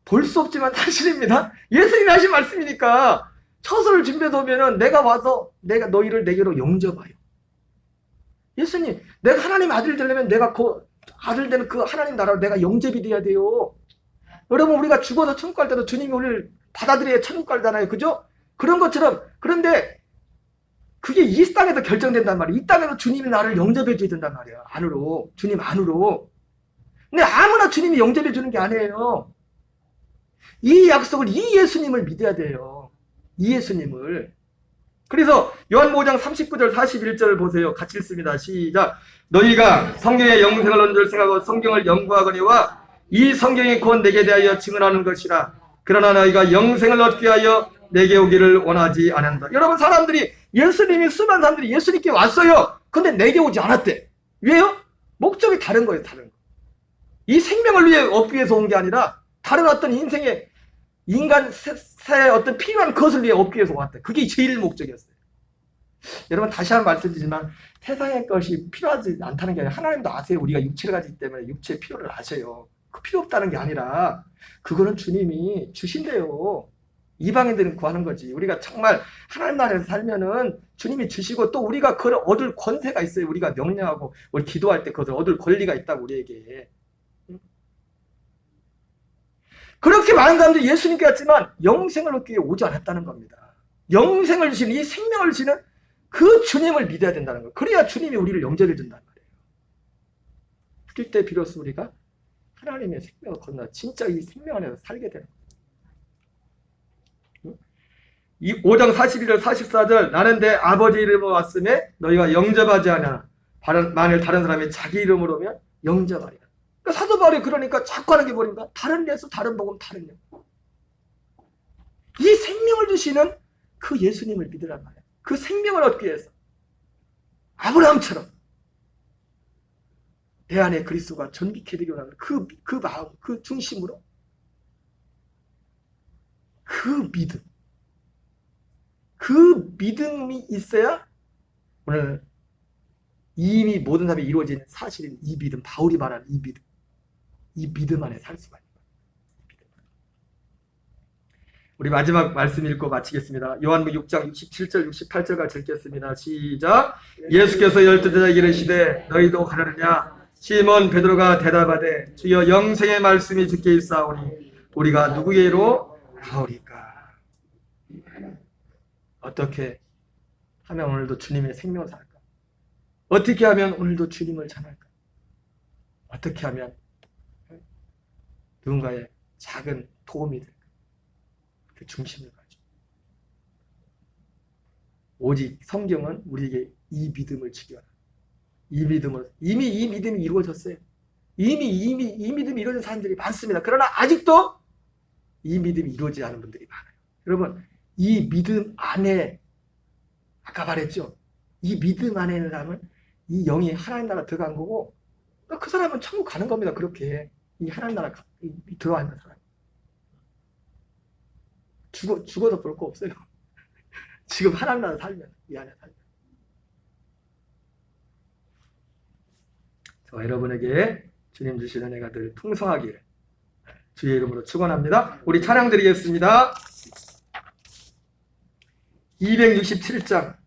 볼 수 없지만 사실입니다. 예수님이 하신 말씀이니까 처소를 준비해 놓으면은 내가 와서 내가 너희를 내게로 영접하여. 예수님, 내가 하나님 아들 되려면 내가 그 아들 되는 그 하나님 나라로 내가 영접이 돼야 돼요. 여러분, 우리가 죽어서 천국 갈 때도 주님이 우리를 받아들여야 천국 갈잖아요. 그죠? 그런 것처럼. 그런데 그게 이 땅에서 결정된단 말이에요. 이 땅에서 주님이 나를 영접해 줘야 된단 말이에요. 안으로. 주님 안으로. 근데 아무나 주님이 영접해 주는 게 아니에요. 이 약속을, 이 예수님을 믿어야 돼요. 이 예수님을. 그래서 요한복음 5장 39절 41절을 보세요. 같이 읽습니다. 시작. 너희가 성경의 영생을 얻는 줄 생각하고 성경을 연구하거니와 이 성경이 곧 내게 대하여 증언하는 것이라. 그러나 너희가 영생을 얻기 위하여 내게 오기를 원하지 않는다. 여러분, 사람들이, 예수님이, 수많은 사람들이 예수님께 왔어요. 근데 내게 오지 않았대. 왜요? 목적이 다른 거예요. 다른 거. 이 생명을 위해 얻기 위해서 온 게 아니라 다른 어떤 인생의 인간 세상의 어떤 필요한 것을 위해 얻기 위해서 왔대. 그게 제일 목적이었어요. 여러분, 다시 한번 말씀드리지만 세상의 것이 필요하지 않다는 게 아니라 하나님도 아세요. 우리가 육체를 가지기 때문에 육체의 필요를 아세요. 그 필요 없다는 게 아니라 그거는 주님이 주신대요. 이방인들은 구하는 거지. 우리가 정말 하나님 나라에서 살면은 주님이 주시고 또 우리가 그걸 얻을 권세가 있어요. 우리가 명령하고 우리 기도할 때 그것을 얻을 권리가 있다고 우리에게. 그렇게 많은 사람들이 예수님께 왔지만 영생을 얻기 위해 오지 않았다는 겁니다. 영생을 주시는, 이 생명을 주시는 그 주님을 믿어야 된다는 거예요. 그래야 주님이 우리를 영접해 준다는 말이에요. 그럴 때 비로소 우리가 하나님의 생명을 건너 진짜 이 생명 안에서 살게 되는 거예요. 이 5장 41절 44절 나는 내 아버지 이름으로 왔음에 너희가 영접하지 않아. 만일 다른 사람이 자기 이름으로 오면 영접하리라. 그러니까 사도 바울이 그러니까 자꾸 하는 게 뭐입니까? 다른 예수, 다른 복음, 다른 영. 이 생명을 주시는 그 예수님을 믿으란 말이에요. 그 생명을 얻기 위해서 아브라함처럼 내 안에 그리스도가 전비케 되기 원하는 그 마음, 그 중심으로 그 믿음이 있어야 오늘 이미 모든 사람이 이루어진 사실인 이 믿음, 바울이 말하는 이 믿음 안에 살 수가 있는 거예요. 우리 마지막 말씀 읽고 마치겠습니다. 요한복음 6장 67절 68절까지 읽겠습니다. 시작. 예수께서 열두 제자에게 이르시되 너희도 가려느냐? 시몬 베드로가 대답하되 주여 영생의 말씀이 주께 있사오니 우리가 누구에게로 가오리까? 어떻게 하면 오늘도 주님의 생명을 살까? 어떻게 하면 오늘도 주님을 전할까? 어떻게 하면 누군가의 작은 도움이 될까? 그 중심을 가지고. 오직 성경은 우리에게 이 믿음을 주기 원합니다. 이 믿음을, 이미 이 믿음이 이루어졌어요. 이미 이 믿음이 이루어진 사람들이 많습니다. 그러나 아직도 이 믿음이 이루어지지 않은 분들이 많아요. 여러분, 이 믿음 안에, 아까 말했죠? 이 믿음 안에 있는 사람은 이 영이 하나님 나라 들어간 거고, 그 사람은 천국 가는 겁니다. 그렇게. 이 하나님 나라 들어와 있는 사람. 죽어도 볼 거 없어요. 지금 하나님 나라 살면, 이 안에 살면. 저 여러분에게 주님 주시는 은혜가 늘 풍성하기를 주의 이름으로 축원합니다. 우리 찬양 드리겠습니다. 267장